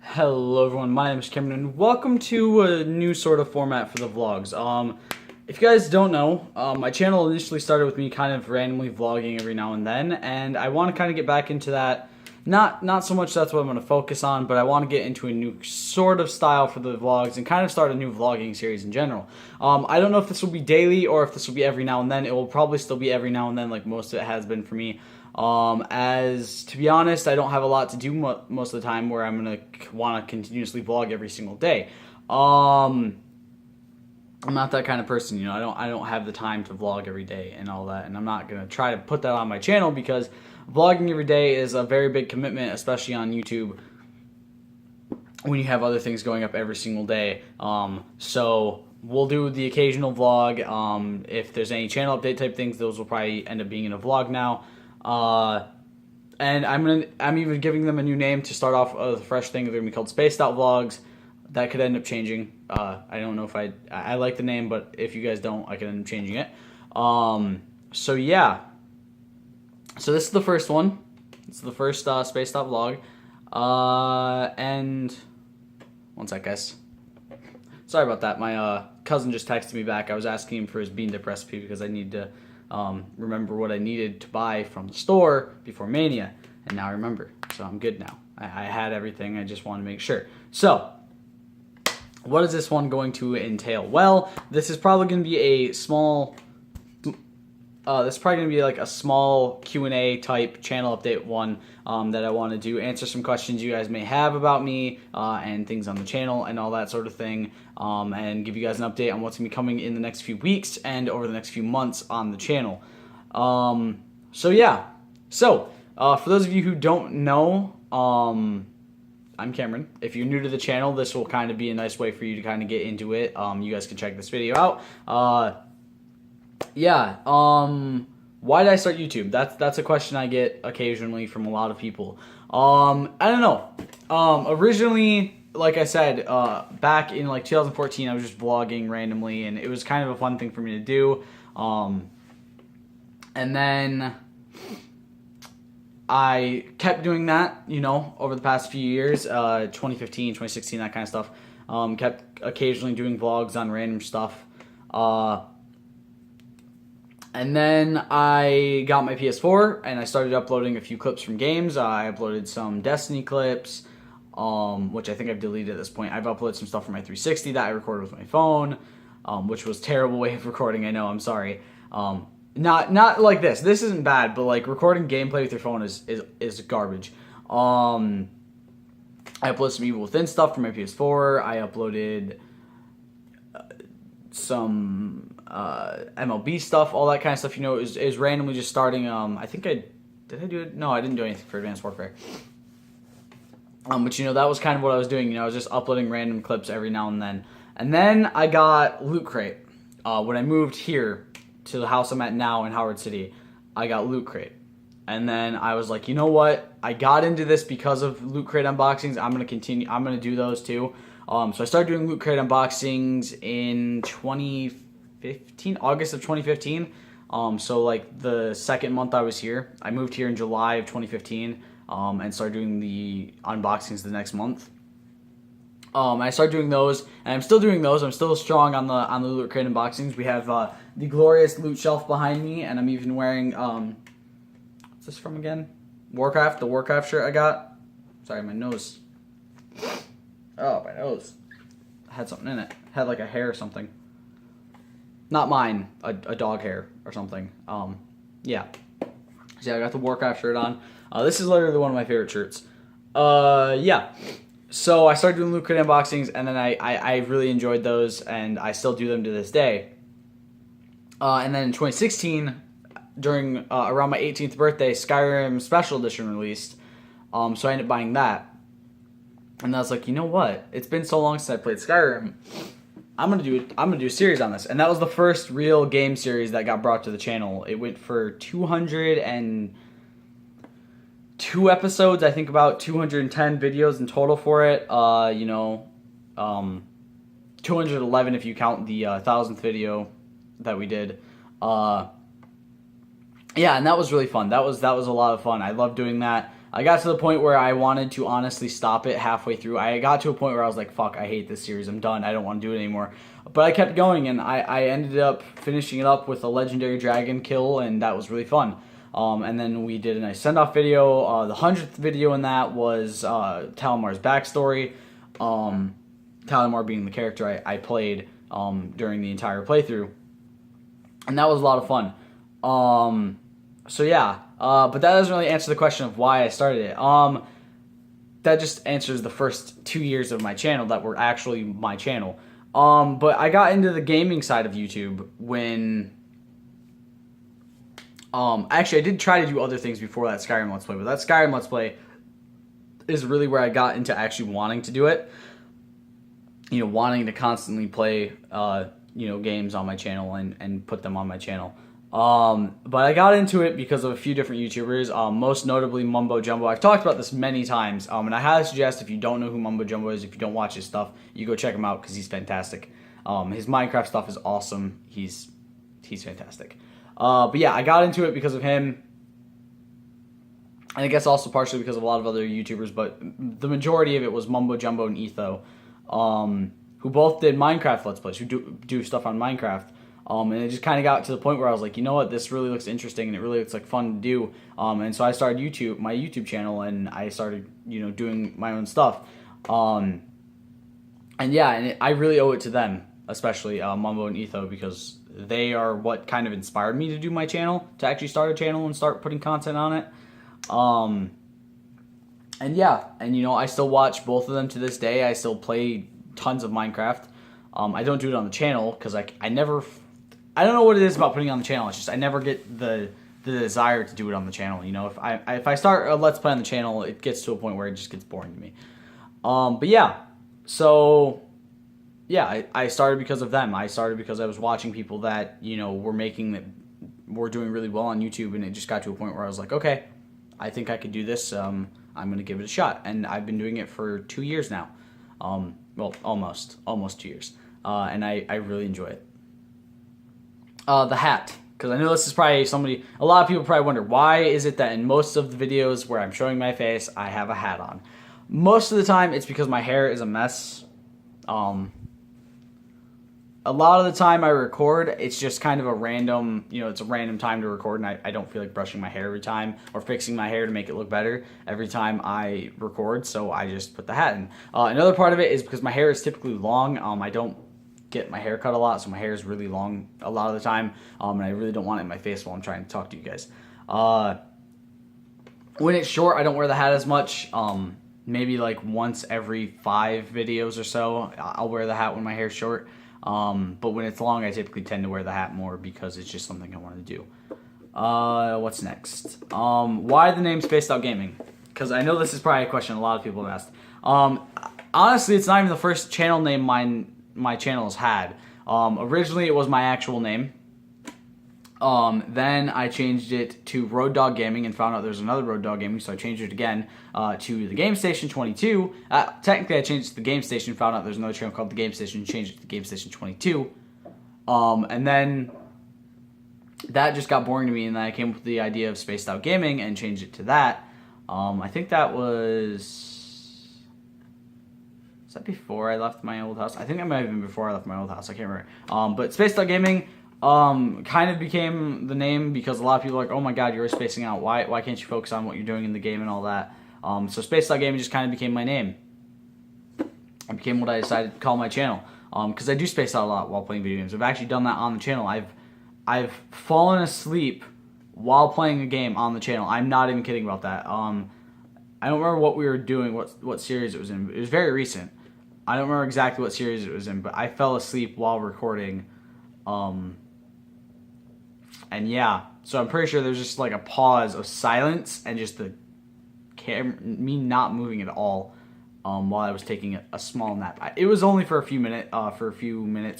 Hello everyone, my name is Cameron and welcome to a new sort of format for the vlogs. If you guys don't know, my channel initially started with me kind of randomly vlogging every now and then, and I want to kind of get back into that. Not so much that's what I'm going to focus on, but I want to get into a new sort of style for the vlogs and kind of start a new vlogging series in general. I don't know if this will be daily or if this will be every now and then. It will probably still be every now and then like most of it has been for me. As to be honest, I don't have a lot to do most of the time where I'm going to want to continuously vlog every single day. I'm not that kind of person, you know. I don't have the time to vlog every day and all that, and I'm not gonna try to put that on my channel because vlogging every day is a very big commitment, especially on YouTube when you have other things going up every single day. So we'll do the occasional vlog. If there's any channel update type things, those will probably end up being in a vlog now. And I'm even giving them a new name to start off with a fresh thing. They're gonna be called Spaced Out Vlogs. That could end up changing. I don't know if I like the name, but if you guys don't, I could end up changing it. So yeah. So this is the first one. This is the first Spaced Out vlog. And one sec, guys. Sorry about that. My cousin just texted me back. I was asking him for his bean dip recipe because I need to remember what I needed to buy from the store before Mania, and now I remember. So I'm good now. I had everything. I just want to make sure. So what is this one going to entail? Well, this is probably going to be a small, this is probably going to be like a small Q&A type channel update one that I want to do, answer some questions you guys may have about me and things on the channel and all that sort of thing, and give you guys an update on what's going to be coming in the next few weeks and over the next few months on the channel. So yeah, so for those of you who don't know, I'm Cameron. If you're new to the channel, this will kind of be a nice way for you to kind of get into it. You guys can check this video out. Why did I start YouTube? That's a question I get occasionally from a lot of people. I don't know. Originally, like I said, back in like 2014, I was just vlogging randomly, and it was kind of a fun thing for me to do. And then I kept doing that, you know, over the past few years, 2015, 2016, that kind of stuff. Kept occasionally doing vlogs on random stuff. And then I got my PS4 and I started uploading a few clips from games. I uploaded some Destiny clips, which I think I've deleted at this point. I've uploaded some stuff from my 360 that I recorded with my phone, which was a terrible way of recording. I know, I'm sorry. Not like this. This isn't bad, but like recording gameplay with your phone is garbage. I uploaded some Evil Within stuff from my PS4. I uploaded some MLB stuff, all that kind of stuff. You know, is randomly just starting. I think did I do it? No, I didn't do anything for Advanced Warfare. But you know, that was kind of what I was doing. You know, I was just uploading random clips every now and then. And then I got Loot Crate. When I moved here to the house I'm at now in Howard City, I got Loot Crate. And then I was like, you know what? I got into this because of Loot Crate unboxings. I'm going to continue. I'm going to do those too. So I started doing Loot Crate unboxings in 2015, August of 2015. So like the second month I was here. I moved here in July of 2015 and started doing the unboxings the next month. I started doing those, and I'm still doing those. I'm still strong on the Loot Crate unboxings. We have the glorious loot shelf behind me, and I'm even wearing what's this from again? Warcraft, the Warcraft shirt I got. Sorry, my nose. Oh, my nose. I had something in it. Had like a hair or something. Not mine, a dog hair or something. Yeah. So yeah, I got the Warcraft shirt on. This is literally one of my favorite shirts. Yeah. So I started doing Loot Crate unboxings, and then I really enjoyed those, and I still do them to this day. And then in 2016, during around my 18th birthday, Skyrim Special Edition released. So I ended up buying that. And I was like, you know what? It's been so long since I played Skyrim. I'm gonna do a series on this, and that was the first real game series that got brought to the channel. It went for 202 episodes, I think about 210 videos in total for it. 211 if you count the 1000th video that we did. Yeah, and that was really fun. That was a lot of fun. I loved doing that. I got to the point where I wanted to honestly stop it halfway through. I got to a point where I was like, fuck, I hate this series. I'm done. I don't want to do it anymore. But I kept going, and I ended up finishing it up with a legendary dragon kill, and that was really fun. And then we did a nice send-off video. The 100th video in that was Talamar's backstory. Talamar being the character I played during the entire playthrough. And that was a lot of fun. So yeah, but that doesn't really answer the question of why I started it. That just answers the first 2 years of my channel that were actually my channel. But I got into the gaming side of YouTube when... actually, I did try to do other things before that Skyrim Let's Play, but that Skyrim Let's Play is really where I got into actually wanting to do it. You know, wanting to constantly play, you know, games on my channel and put them on my channel. But I got into it because of a few different YouTubers, most notably Mumbo Jumbo. I've talked about this many times, and I highly suggest if you don't know who Mumbo Jumbo is, if you don't watch his stuff, you go check him out because he's fantastic. His Minecraft stuff is awesome. He's fantastic. But yeah, I got into it because of him, and I guess also partially because of a lot of other YouTubers, but the majority of it was Mumbo Jumbo and Etho, who both did Minecraft Let's Plays, who do stuff on Minecraft. And it just kind of got to the point where I was like, you know what, this really looks interesting and it really looks like fun to do. And so I started my YouTube channel, and I started, you know, doing my own stuff. And yeah, and I really owe it to them, especially Mumbo and Etho, because they are what kind of inspired me to do my channel, to actually start a channel and start putting content on it. And yeah, and you know, I still watch both of them to this day. I still play tons of Minecraft. I don't do it on the channel because I don't know what it is about putting it on the channel. It's just I never get the desire to do it on the channel. You know, if I start a Let's Play on the channel, it gets to a point where it just gets boring to me. But yeah, so yeah, I started because of them. I started because I was watching people that, you know, were doing really well on YouTube, and it just got to a point where I was like, okay, I think I could do this. I'm gonna give it a shot, and I've been doing it for 2 years now. Well, almost 2 years, and I really enjoy it. The hat, because I know this is probably a lot of people probably wonder, why is it that in most of the videos where I'm showing my face, I have a hat on? Most of the time, it's because my hair is a mess. A lot of the time I record, it's just kind of a random, you know, it's a random time to record, and I don't feel like brushing my hair every time or fixing my hair to make it look better every time I record, so I just put the hat in. Another part of it is because my hair is typically long. I don't get my hair cut a lot, so my hair is really long a lot of the time, and I really don't want it in my face while I'm trying to talk to you guys. When it's short, I don't wear the hat as much. Maybe like once every 5 videos or so, I'll wear the hat when my hair's short. But when it's long, I typically tend to wear the hat more because it's just something I want to do. What's next? Why the name Spaced Out Gaming? Because I know this is probably a question a lot of people have asked. Honestly, it's not even the first channel name my channel has had. Originally, it was my actual name. Then I changed it to Road Dog Gaming and found out there's another Road Dog Gaming, so I changed it again to the Game Station 22. Technically, I changed it to the Game Station, found out there's another channel called the Game Station, changed it to the Game Station 22. And then that just got boring to me, and then I came up with the idea of Spaced Out Gaming and changed it to that. I think that was... Is that before I left my old house? I think that might have been before I left my old house. I can't remember. But Spaced Out Gaming kind of became the name because a lot of people are like, oh my god, you're spacing out. Why can't you focus on what you're doing in the game and all that? So Spaced Out Gaming just kind of became my name. It became what I decided to call my channel. Because I do space out a lot while playing video games. I've actually done that on the channel. I've fallen asleep while playing a game on the channel. I'm not even kidding about that. I don't remember what we were doing, what series it was in. It was very recent. I don't remember exactly what series it was in, but I fell asleep while recording. And yeah, so I'm pretty sure there's just like a pause of silence and just the camera, me not moving at all, while I was taking a small nap. It was only for a few minutes,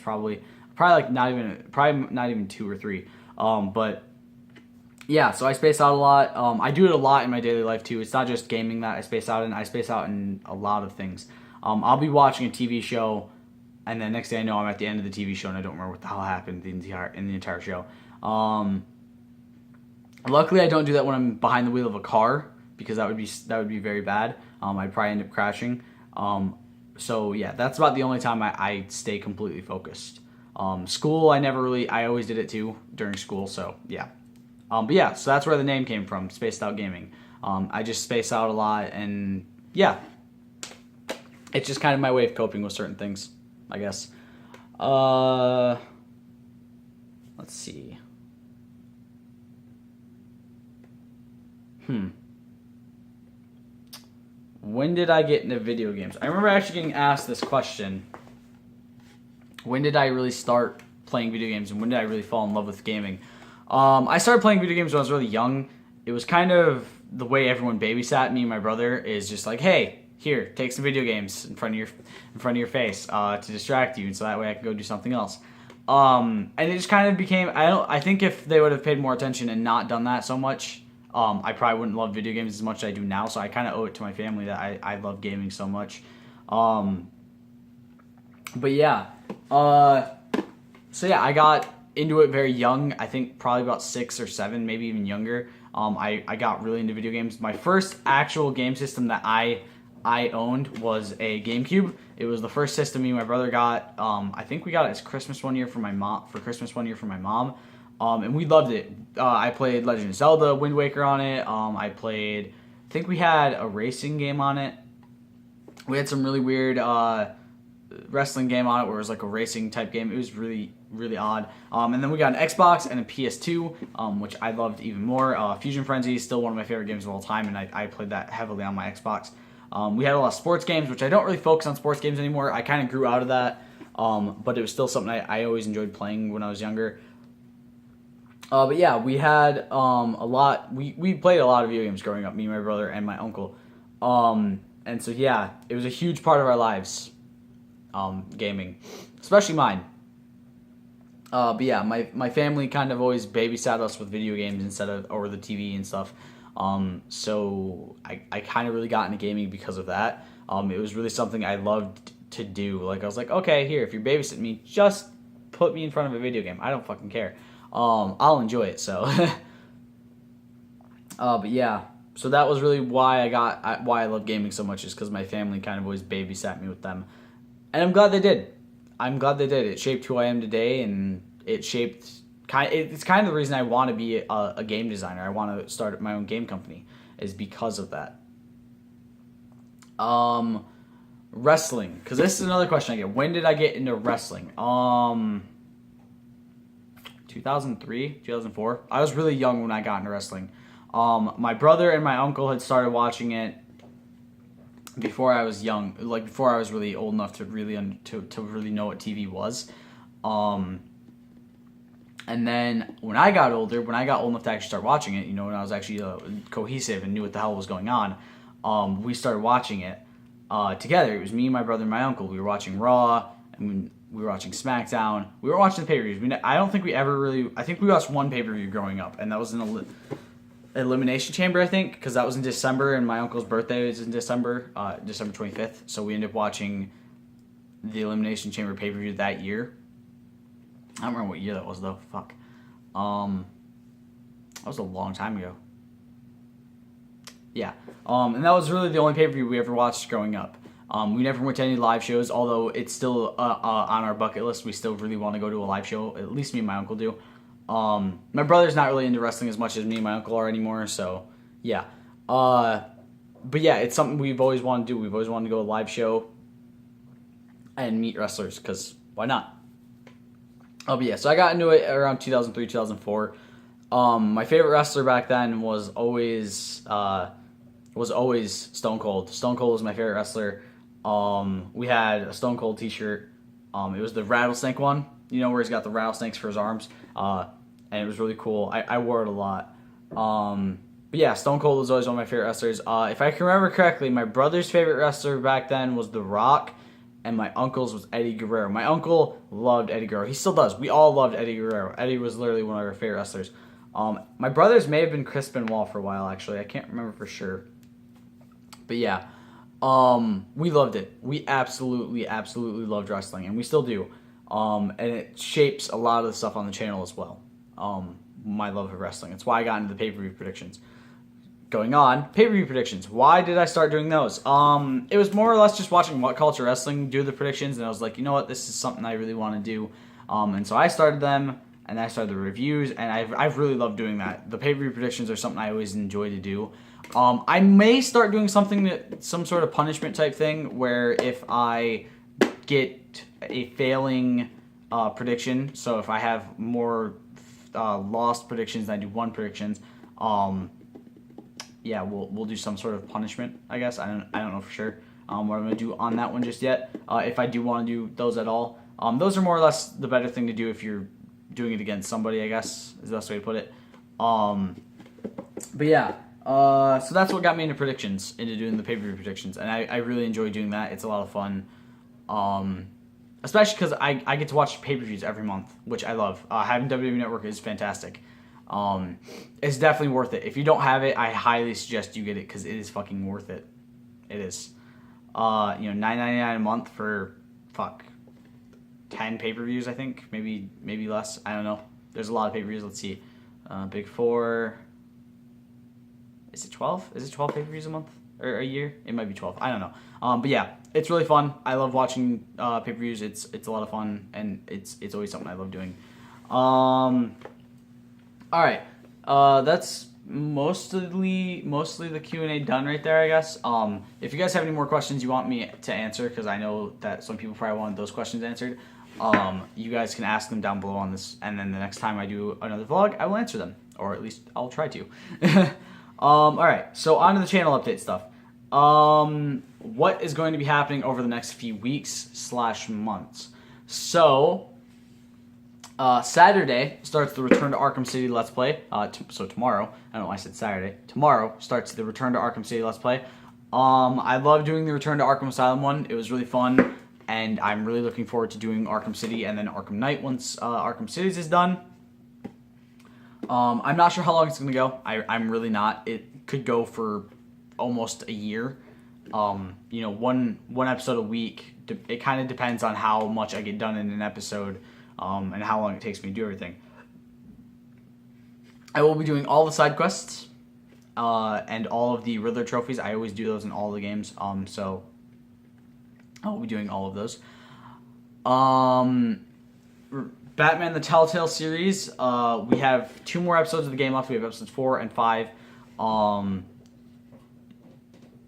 probably not even 2 or 3. But yeah, so I space out a lot. I do it a lot in my daily life too. It's not just gaming that I space out in. I space out in a lot of things. I'll be watching a TV show, and then next thing I know, I'm at the end of the TV show, and I don't remember what the hell happened in the entire show. Luckily, I don't do that when I'm behind the wheel of a car, because that would be very bad. I'd probably end up crashing. So yeah, that's about the only time I stay completely focused. School, I always did it too during school. So yeah. But yeah, so that's where the name came from, Spaced Out Gaming. I just space out a lot, and yeah, it's just kind of my way of coping with certain things, I guess. Let's see. When did I get into video games? I remember actually getting asked this question. When did I really start playing video games, and when did I really fall in love with gaming? I started playing video games when I was really young. It was kind of the way everyone babysat me and my brother, is just like, hey, here, take some video games in front of your face to distract you, and so that way I can go do something else. And it just kind of became, I think if they would have paid more attention and not done that so much, I probably wouldn't love video games as much as I do now. So I kind of owe it to my family that I love gaming so much. But yeah, so yeah, I got into it very young. I think probably about 6 or 7, maybe even younger. I got really into video games. My first actual game system that I owned was a GameCube. It was the first system me and my brother got. I think we got it as Christmas one year for my mom. And we loved it. I played Legend of Zelda, Wind Waker on it. I think we had a racing game on it. We had some really weird wrestling game on it where it was like a racing type game. It was really, really odd. And then we got an Xbox and a PS2, which I loved even more. Fusion Frenzy is still one of my favorite games of all time, and I played that heavily on my Xbox. We had a lot of sports games, which I don't really focus on sports games anymore. I kind of grew out of that, but it was still something I always enjoyed playing when I was younger. But yeah, we had a lot. We played a lot of video games growing up, me, my brother, and my uncle. And so yeah, it was a huge part of our lives, gaming, especially mine. But yeah, my family kind of always babysat us with video games instead of over the TV and stuff. So I kind of really got into gaming because of that. It was really something I loved to do. Like I was like, okay, here, if you're babysitting me, just put me in front of a video game. I don't fucking care. I'll enjoy it. So, but yeah, so that was really why I love gaming so much, is because my family kind of always babysat me with them, and I'm glad they did. It shaped who I am today, and it shaped it's kind of the reason I want to be a game designer. I want to start my own game company, is because of that. Wrestling, because this is another question I get. When did I get into wrestling? 2003, 2004. I was really young when I got into wrestling. My brother and my uncle had started watching it before I was young, like before I was really old enough to really to really know what TV was. And then when I got older, when I got old enough to actually start watching it, when I was actually cohesive and knew what the hell was going on, we started watching it together. It was me, my brother, and my uncle. We were watching Raw, and we were watching SmackDown. We were watching the pay-per-views. I don't think we ever really... I think we watched one pay-per-view growing up, and that was in Elimination Chamber, I think, because that was in December, and my uncle's birthday was in December, December 25th. So we ended up watching the Elimination Chamber pay-per-view that year. I don't remember what year that was, though. Fuck. That was a long time ago. Yeah. And that was really the only pay-per-view we ever watched growing up. We never went to any live shows, although it's still on our bucket list. We still really want to go to a live show. At least me and my uncle do. My brother's not really into wrestling as much as me and my uncle are anymore, so yeah. But yeah, it's something we've always wanted to do. We've always wanted to go to a live show and meet wrestlers, because why not? But yeah, so I got into it around 2003, 2004. My favorite wrestler back then was always Stone Cold. Stone Cold was my favorite wrestler. We had a Stone Cold t-shirt. It was the rattlesnake one, where he's got the rattlesnakes for his arms. And it was really cool. I wore it a lot. But yeah, Stone Cold was always one of my favorite wrestlers. If I can remember correctly, my brother's favorite wrestler back then was The Rock, and my uncle's was Eddie Guerrero. My uncle loved Eddie Guerrero. He still does. We all loved Eddie Guerrero. Eddie was literally one of our favorite wrestlers. My brother's may have been Chris Benoit for a while, actually. I can't remember for sure. But yeah, we loved it. We absolutely loved wrestling, and we still do. And it shapes a lot of the stuff on the channel as well. My love of wrestling. It's why I got into the pay-per-view predictions. going on, pay-per-view predictions. Why did I start doing those? It was more or less just watching What Culture Wrestling do the predictions, and I was like, you know what, this is something I really want to do. And so I started them, and I started the reviews, and I've really loved doing that. The pay-per-view predictions are something I always enjoy to do. I may start doing some sort of punishment type thing, where if I get a failing prediction, so if I have more lost predictions than I do won predictions, yeah, we'll do some sort of punishment, I guess. I don't know for sure what I'm going to do on that one just yet. If I do want to do those at all. Those are more or less the better thing to do if you're doing it against somebody, I guess, is the best way to put it. But yeah, so that's what got me into predictions, into doing the pay-per-view predictions. And I really enjoy doing that. It's a lot of fun. Especially because I get to watch pay-per-views every month, which I love. Having WWE Network is fantastic. It's definitely worth it. If you don't have it, I highly suggest you get it because it is fucking worth it. It is. $9.99 a month for 10 pay-per-views, I think. Maybe less. I don't know. There's a lot of pay-per-views. Let's see. Big Four. Is it 12? Is it 12 pay-per-views a month? Or a year? It might be 12. I don't know. But yeah, it's really fun. I love watching pay-per-views. It's a lot of fun, and it's always something I love doing. All right, that's mostly the Q&A done right there, I guess. If you guys have any more questions you want me to answer, because I know that some people probably wanted those questions answered, you guys can ask them down below on this, and then the next time I do another vlog, I will answer them, or at least I'll try to. All right, so on to the channel update stuff. What is going to be happening over the next few weeks/months? So, Saturday starts the Return to Arkham City Let's Play. So tomorrow, I don't know why I said Saturday. Tomorrow starts the Return to Arkham City Let's Play. I love doing the Return to Arkham Asylum one. It was really fun, and I'm really looking forward to doing Arkham City and then Arkham Knight once Arkham Cities is done. I'm not sure how long it's going to go. I'm really not. It could go for almost a year. One episode a week. It kind of depends on how much I get done in an episode. And how long it takes me to do everything. I will be doing all the side quests and all of the Riddler trophies. I always do those in all the games, so I will be doing all of those. Batman the Telltale series, we have 2 more episodes of the game left. We have episodes 4 and 5.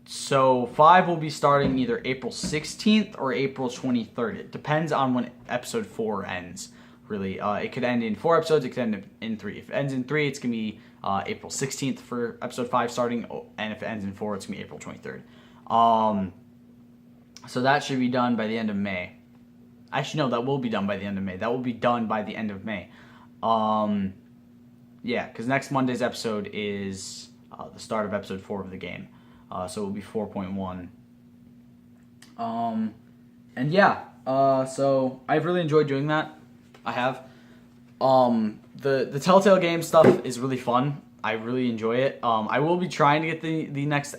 So 5 will be starting either April 16th or April 23rd. It depends on when episode 4 ends, really. It could end in 4 episodes, it could end in 3. If it ends in 3, it's going to be April 16th for episode 5 starting, and if it ends in 4, it's going to be April 23rd. So that should be done by the end of May. Actually, no, that will be done by the end of May. That will be done by the end of May. Yeah, because next Monday's episode is the start of episode 4 of the game. So it will be 4.1. And yeah, so I've really enjoyed doing that. I have. The Telltale game stuff is really fun. I really enjoy it. I will be trying to get the next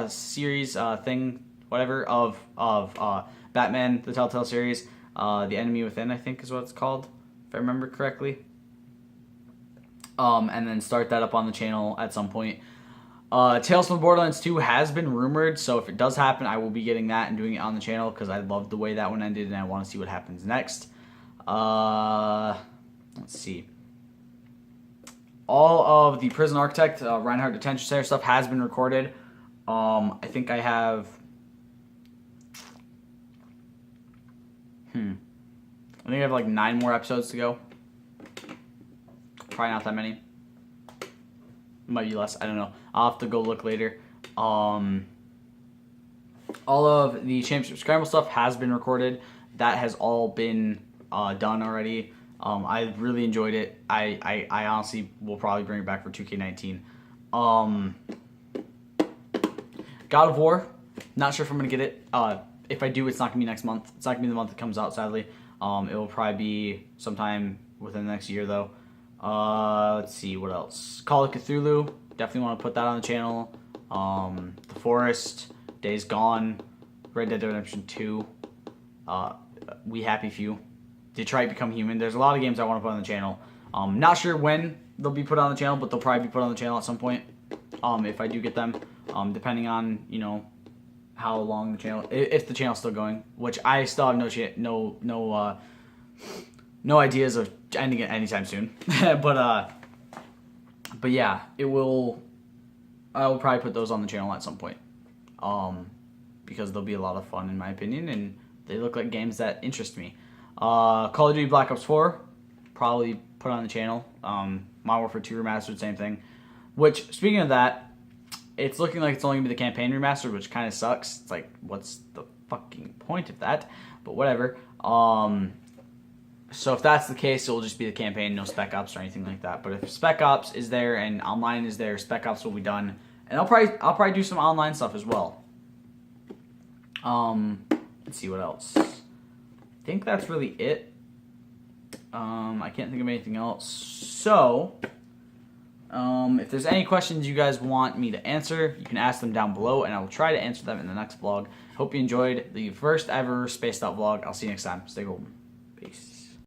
series thing, whatever, of Batman, the Telltale series. The Enemy Within, I think is what it's called, if I remember correctly. And then start that up on the channel at some point. Tales from the Borderlands 2 has been rumored, so if it does happen, I will be getting that and doing it on the channel because I loved the way that one ended and I want to see what happens next. Let's see. All of the Prison Architect, Reinhardt Detention Center stuff has been recorded. I think I have... I think I have like 9 more episodes to go. Probably not that many. Might be less. I don't know. I'll have to go look later. All of the Championship Scramble stuff has been recorded. That has all been done already. I really enjoyed it. I honestly will probably bring it back for 2K19. God of War. Not sure if I'm going to get it. If I do, it's not going to be next month. It's not going to be the month it comes out, sadly. It will probably be sometime within the next year, though. Let's see, what else? Call of Cthulhu, definitely want to put that on the channel. The Forest, Days Gone, Red Dead Redemption 2, We Happy Few, Detroit Become Human. There's a lot of games I want to put on the channel. Not sure when they'll be put on the channel, but they'll probably be put on the channel at some point. if I do get them, depending on, you know, how long the channel, if the channel's still going, which I still have no ideas of ending it anytime soon. But yeah, I will probably put those on the channel at some point, because they'll be a lot of fun in my opinion, and they look like games that interest me. Call of Duty Black Ops 4, probably put on the channel. Modern Warfare 2 Remastered, same thing. Which, speaking of that, it's looking like it's only going to be the campaign remastered, which kind of sucks. It's like, what's the fucking point of that? But whatever. So if that's the case, it'll just be the campaign, no Spec Ops or anything like that. But if Spec Ops is there and online is there, Spec Ops will be done. And I'll probably do some online stuff as well. Let's see what else. I think that's really it. I can't think of anything else. So, if there's any questions you guys want me to answer, you can ask them down below, and I will try to answer them in the next vlog. Hope you enjoyed the first ever Spaced Out vlog. I'll see you next time. Stay golden. Peace.